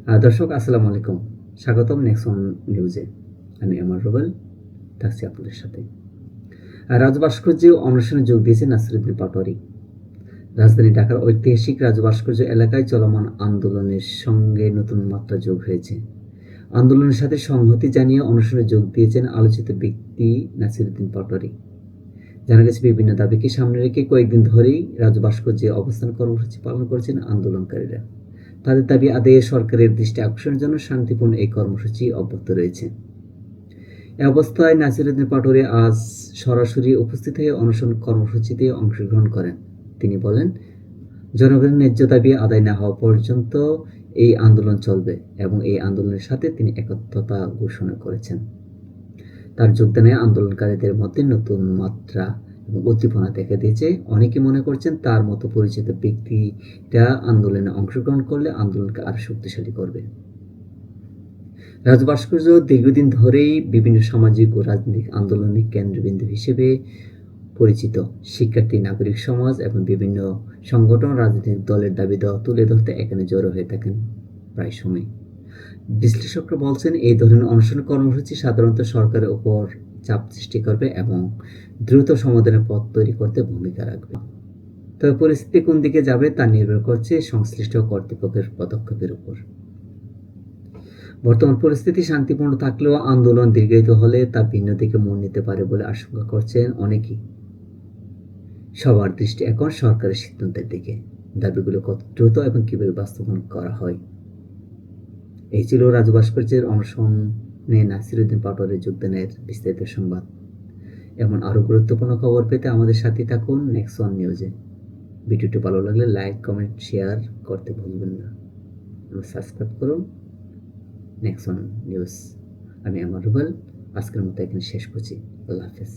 দর্শক আসসালামু আলাইকুম। স্বাগতম নেক্সন নিউজে। আমি আমার রুবেল থাকছি আপনাদের সাথে। রাজু ভাস্কর্যে অনশনে যোগ দিয়েছেন নাসিরুদ্দিন পাটোয়ারি। রাজধানী ঢাকার ঐতিহাসিক রাজু ভাস্কর্য এলাকায় চলমান আন্দোলনের সঙ্গে নতুন মাত্রা যোগ হয়েছে। আন্দোলনের সাথে সংহতি জানিয়ে অনশনে যোগ দিয়েছেন আলোচিত ব্যক্তি নাসিরুদ্দিন পাটোয়ারি। জানা গেছে বিভিন্ন দাবিকে সামনে রেখে কয়েকদিন ধরেই রাজু ভাস্কর্যে অবস্থান কর্মসূচি পালন করছেন আন্দোলনকারীরা। তাদের দাবি আদায়ে সরকারের দৃষ্টি আকর্ষণের জন্য শান্তিপূর্ণ এই কর্মসূচি অব্যাহত রয়েছে। এ অবস্থায় নাসিরুদ্দিন পাটোয়ারি আজ সরাসরি উপস্থিত হয়ে অনশন কর্মসূচিতে অংশগ্রহণ করেন। তিনি বলেন, জনগণের ন্যায্য দাবি আদায় না হওয়া পর্যন্ত এই আন্দোলন চলবে এবং এই আন্দোলনের সাথে তিনি একত্রতা ঘোষণা করেছেন। তার যোগদানে আন্দোলনকারীদের মধ্যে নতুন মাত্রা এবং উদ্দীপনা দেখা দিয়েছে। অনেকে মনে করছেন তার মতো পরিচিত ব্যক্তিরা আন্দোলনে অংশগ্রহণ করলে আন্দোলনকে আরও শক্তিশালী করবে। রাজু ভাস্কর্য দীর্ঘদিন ধরেই বিভিন্ন সামাজিক ও রাজনৈতিক আন্দোলনের কেন্দ্রবিন্দু হিসেবে পরিচিত। শিক্ষার্থী, নাগরিক সমাজ এবং বিভিন্ন সংগঠন রাজনৈতিক দলের দাবি দেওয়া তুলে ধরতে এখানে জড়ো হয়ে থাকেন প্রায় সময়। বিশ্লেষকরা বলছেন, এই ধরনের অনশন কর্মসূচি সাধারণত সরকারের উপর চাপ সৃষ্টি করবে এবং দ্রুত সমাধানের পথ তৈরি করতে ভূমিকা রাখবে। তবে পরিস্থিতি কোন দিকে যাবে তা নির্ভর করছে সংশ্লিষ্ট কর্তৃপক্ষের পদক্ষেপের উপর। বর্তমান পরিস্থিতি শান্তিপূর্ণ থাকলেও আন্দোলন দীর্ঘায়িত হলে তা ভিন্ন দিকে মোড় নিতে পারে বলে আশঙ্কা করছেন অনেকেই। সবার দৃষ্টি এখন সরকারের সিদ্ধান্তের দিকে। দাবিগুলো কত দ্রুত এবং কিভাবে বাস্তবায়ন করা হয়। এই ছিল রাজু ভাস্কর্যের অনশনে নাসিরুদ্দিন পাটোয়ারির যোগদানের বিস্তারিত সংবাদ। এমন আরও গুরুত্বপূর্ণ খবর পেতে আমাদের সাথে থাকুন নেক্সট ওয়ান নিউজে। ভিডিওটি ভালো লাগলে লাইক, কমেন্ট, শেয়ার করতে ভুলবেন না। সাবস্ক্রাইব করুন নেক্সট ওয়ান নিউজ। আমি আমার রুবেল আজকের মতো এখানে শেষ করছি। আল্লাহ হাফেজ।